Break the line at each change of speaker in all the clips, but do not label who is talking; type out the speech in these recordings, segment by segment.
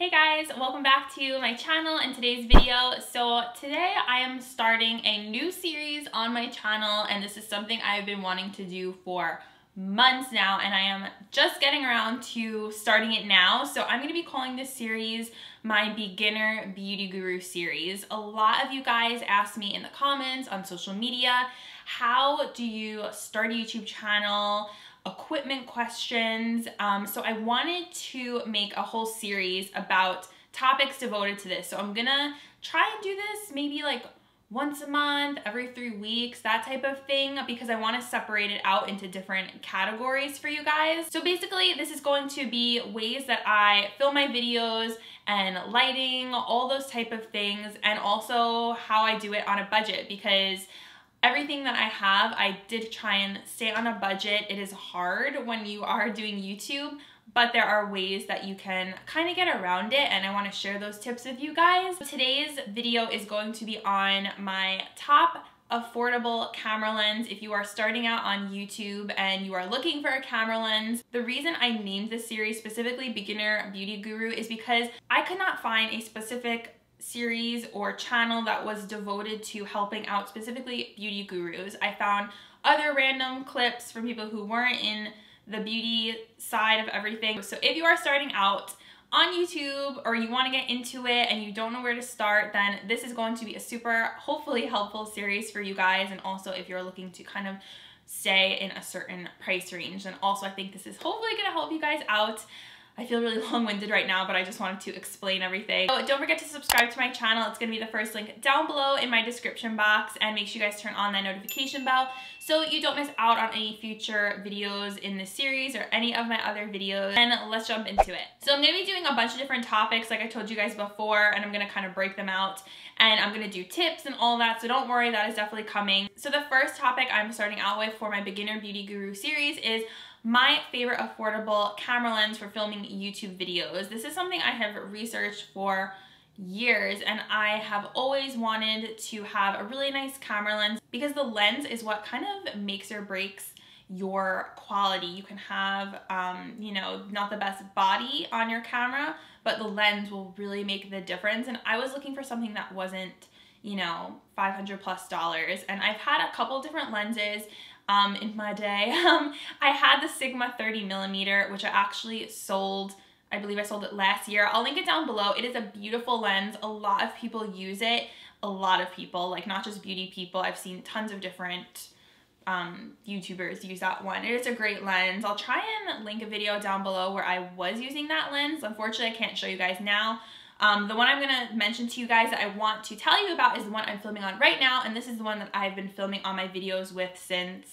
Hey guys, welcome back to my channel and today's video. So today I am starting a new series on my channel, and this is something I've been wanting to do for months now, and I am just getting around to starting it now. So I'm going to be calling this series my Beginner Beauty Guru series. A lot of you guys asked me in the comments on social media, how do you start a YouTube channel? Equipment questions. So I wanted to make a whole series about topics devoted to this. So I'm gonna try and do this maybe like once a month, every 3 weeks, that type of thing, because I want to separate it out into different categories for you guys. So basically this is going to be ways that I film my videos and lighting, all those type of things, and also how I do it on a budget, because everything that I have, I did try and stay on a budget. It is hard when you are doing YouTube, but there are ways that you can kind of get around it, and I want to share those tips with you guys. Today's video is going to be on my top affordable camera lens. If you are starting out on YouTube and you are looking for a camera lens, the reason I named this series specifically Beginner Beauty Guru is because I could not find a specific series or channel that was devoted to helping out specifically beauty gurus. I found other random clips from people who weren't in the beauty side of everything. So if you are starting out on YouTube or you want to get into it and you don't know where to start, then this is going to be a super, hopefully helpful series for you guys. And also if you're looking to kind of stay in a certain price range, then also I think this is hopefully going to help you guys out. I feel really long-winded right now, but I just wanted to explain everything. So don't forget to subscribe to my channel. It's going to be the first link down below in my description box, and make sure you guys turn on that notification bell so you don't miss out on any future videos in this series or any of my other videos. And let's jump into it. So I'm going to be doing a bunch of different topics like I told you guys before, and I'm going to kind of break them out, and I'm going to do tips and all that, so don't worry, that is definitely coming. So the first topic I'm starting out with for my Beginner Beauty Guru series is my favorite affordable camera lens for filming YouTube videos. This is something I have researched for years, and I have always wanted to have a really nice camera lens because the lens is what kind of makes or breaks your quality. You can have, you know, not the best body on your camera, but the lens will really make the difference. And I was looking for something that wasn't, you know, $500+, and I've had a couple different lenses in my day. I had the Sigma 30mm, which I actually sold, I believe I sold it last year. I'll link it down below. It is a beautiful lens. A lot of people use it. A lot of people, like not just beauty people. I've seen tons of different YouTubers use that one. It is a great lens. I'll try and link a video down below where I was using that lens. Unfortunately, I can't show you guys now. The one I'm going to mention to you guys that I want to tell you about is the one I'm filming on right now, and this is the one that I've been filming on my videos with since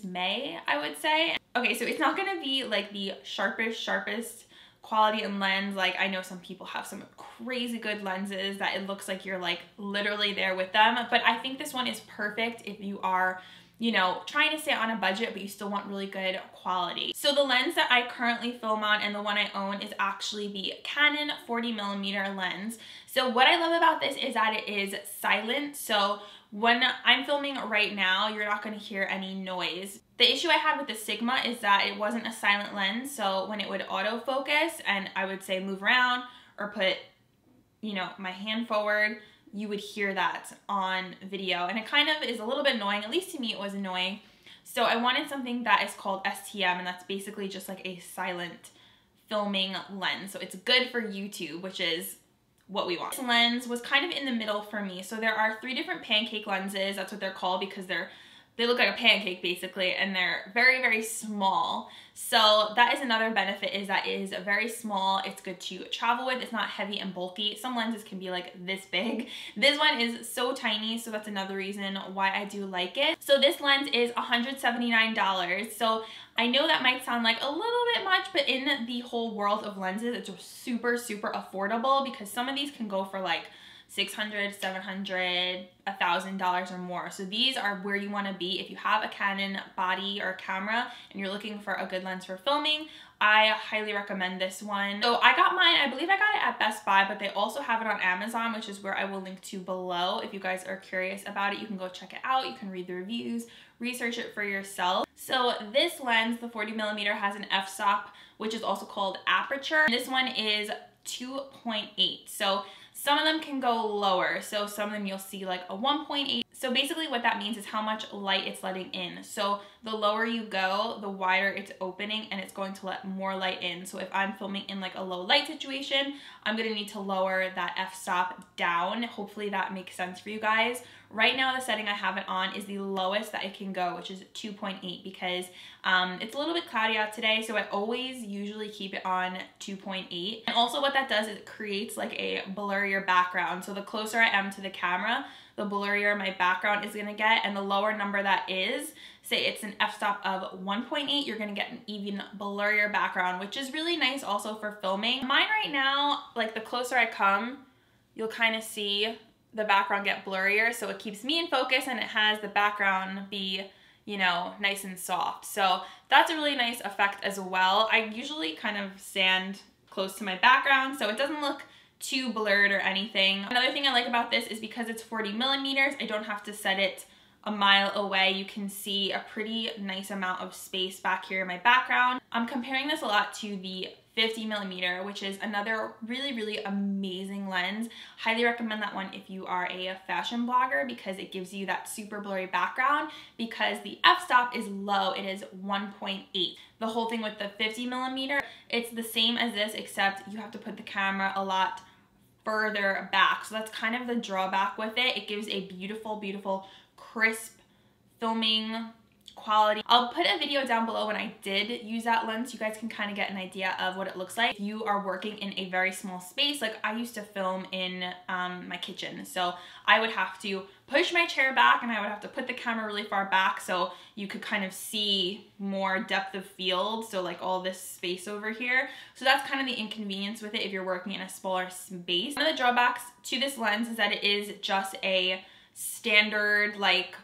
May, I would say. Okay, so it's not going to be like the sharpest quality and lens. Like I know some people have some crazy good lenses that it looks like you're like literally there with them, but I think this one is perfect if you are, you know, trying to stay on a budget, but you still want really good quality. So the lens that I currently film on and the one I own is actually the Canon 40mm lens. So what I love about this is that it is silent. So when I'm filming right now, you're not going to hear any noise. The issue I had with the Sigma is that it wasn't a silent lens. So when it would autofocus and I would say move around or put, you know, my hand forward, you would hear that on video, and it kind of is a little bit annoying. At least to me it was annoying. So I wanted something that is called STM, and that's basically just like a silent filming lens. So it's good for YouTube, which is what we want. This lens was kind of in the middle for me. So there are 3 different pancake lenses. That's what they're called because they look like a pancake basically, and they're very small. So that is another benefit, is that it is very small. It's good to travel with. It's not heavy and bulky. Some lenses can be like this big. This one is so tiny, so that's another reason why I do like it. So this lens is $179. So I know that might sound like a little bit much, but in the whole world of lenses, it's super affordable, because some of these can go for like $600, $700, $1,000 or more. So these are where you want to be if you have a Canon body or camera and you're looking for a good lens for filming. I highly recommend this one. So I got mine, I believe I got it at Best Buy, but they also have it on Amazon, which is where I will link to below. If you guys are curious about it, you can go check it out. You can read the reviews, research it for yourself. So this lens, the 40mm, has an f-stop, which is also called aperture. This one is 2.8. So some of them can go lower. So some of them you'll see like a 1.8. So basically what that means is how much light it's letting in. So the lower you go, the wider it's opening and it's going to let more light in. So if I'm filming in like a low light situation, I'm gonna need to lower that f-stop down. Hopefully that makes sense for you guys. Right now, the setting I have it on is the lowest that it can go, which is 2.8, because it's a little bit cloudy out today, so I always usually keep it on 2.8. And also what that does is it creates like a blurrier background. So the closer I am to the camera, the blurrier my background is gonna get, and the lower number that is, say it's an f-stop of 1.8, you're gonna get an even blurrier background, which is really nice also for filming. Mine right now, like the closer I come, you'll kind of see the background get blurrier, so it keeps me in focus and it has the background be, you know, nice and soft. So that's a really nice effect as well. I usually kind of stand close to my background so it doesn't look too blurred or anything. Another thing I like about this is because it's 40 millimeters, I don't have to set it a mile away. You can see a pretty nice amount of space back here in my background. I'm comparing this a lot to the 50 millimeter, which is another really, really amazing lens. Highly recommend that one if you are a fashion blogger because it gives you that super blurry background because the f-stop is low, it is 1.8. The whole thing with the 50 millimeter, it's the same as this except you have to put the camera a lot further back. So that's kind of the drawback with it. It gives a beautiful, beautiful, crisp filming quality. I'll put a video down below when I did use that lens so you guys can kind of get an idea of what it looks like. If you are working in a very small space, like I used to film in my kitchen, so I would have to push my chair back and I would have to put the camera really far back so you could kind of see more depth of field, so like all this space over here. So that's kind of the inconvenience with it if you're working in a smaller space. One of the drawbacks to this lens is that it is just a standard like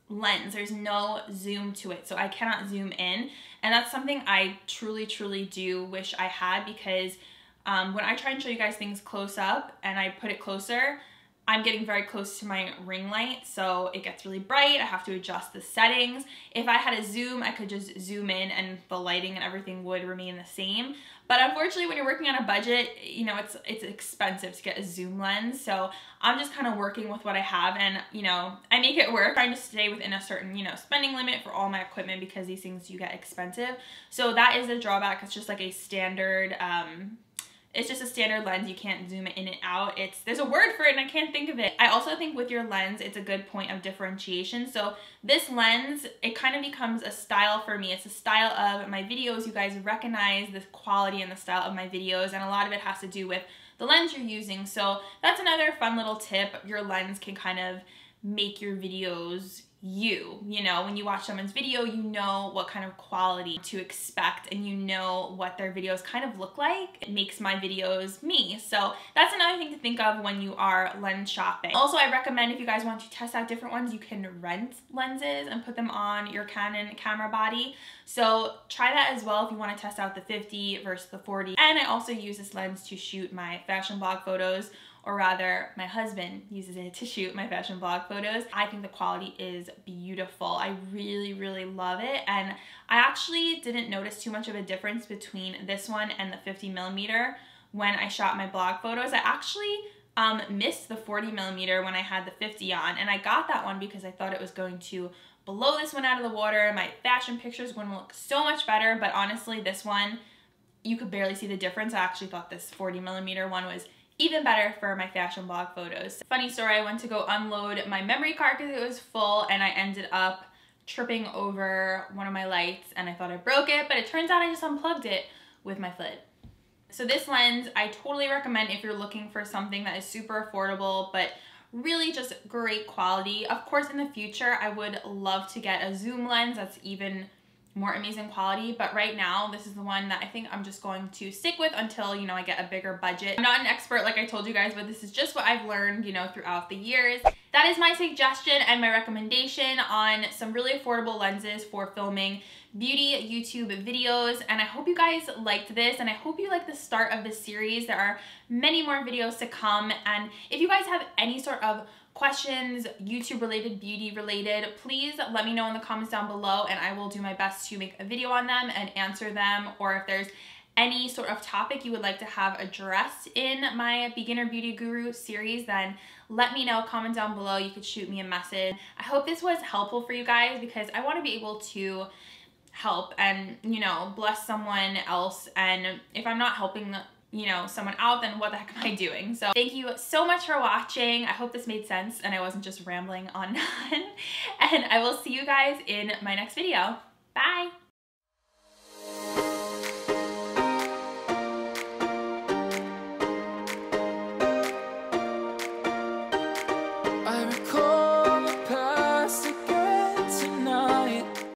lens. There's no zoom to it, so I cannot zoom in, and that's something I truly do wish I had because when I try and show you guys things close up and I put it closer, I'm getting very close to my ring light, so it gets really bright. I have to adjust the settings. If I had a zoom, I could just zoom in and the lighting and everything would remain the same. But unfortunately, when you're working on a budget, you know, it's expensive to get a zoom lens. So I'm just kind of working with what I have and, you know, I make it work. I'm trying to stay within a certain, you know, spending limit for all my equipment because these things do get expensive. So that is a drawback. It's just like a standard, it's just a standard lens. You can't zoom it in and out. There's a word for it and I can't think of it. I also think with your lens, it's a good point of differentiation. So this lens, it kind of becomes a style for me. It's a style of my videos. You guys recognize the quality and the style of my videos, and a lot of it has to do with the lens you're using. So that's another fun little tip. Your lens can kind of make your videos you know, when you watch someone's video, you know what kind of quality to expect and you know what their videos kind of look like. It makes my videos me. So that's another thing to think of when you are lens shopping. Also, I recommend if you guys want to test out different ones, you can rent lenses and put them on your Canon camera body. So try that as well if you want to test out the 50 versus the 40. And I also use this lens to shoot my fashion blog photos, or rather my husband uses it to shoot my fashion blog photos. I think the quality is beautiful. I really love it, and I actually didn't notice too much of a difference between this one and the 50 millimeter when I shot my blog photos. I actually missed the 40 millimeter when I had the 50 on, and I got that one because I thought it was going to blow this one out of the water. My fashion pictures wouldn't look so much better, but honestly this one, you could barely see the difference. I actually thought this 40 millimeter one was even better for my fashion blog photos. Funny story, I went to go unload my memory card because it was full and I ended up tripping over one of my lights and I thought I broke it, but it turns out I just unplugged it with my foot. So this lens, I totally recommend if you're looking for something that is super affordable, but really just great quality. Of course, in the future, I would love to get a zoom lens that's even more amazing quality, but right now this is the one that I think I'm just going to stick with until, you know, I get a bigger budget. I'm not an expert like I told you guys, but this is just what I've learned, you know, throughout the years. That is my suggestion and my recommendation on some really affordable lenses for filming beauty YouTube videos, and I hope you guys liked this, and I hope you like the start of this series. There are many more videos to come, and if you guys have any sort of questions, YouTube related, beauty related, please let me know in the comments down below and I will do my best to make a video on them and answer them. Or if there's any sort of topic you would like to have addressed in my Beginner Beauty Guru series, then let me know. Comment down below. You could shoot me a message. I hope this was helpful for you guys because I want to be able to help and, you know, bless someone else. And if I'm not helping, you know, someone out, then what the heck am I doing? So thank you so much for watching. I hope this made sense and I wasn't just rambling on. And I will see you guys in my next video. Bye.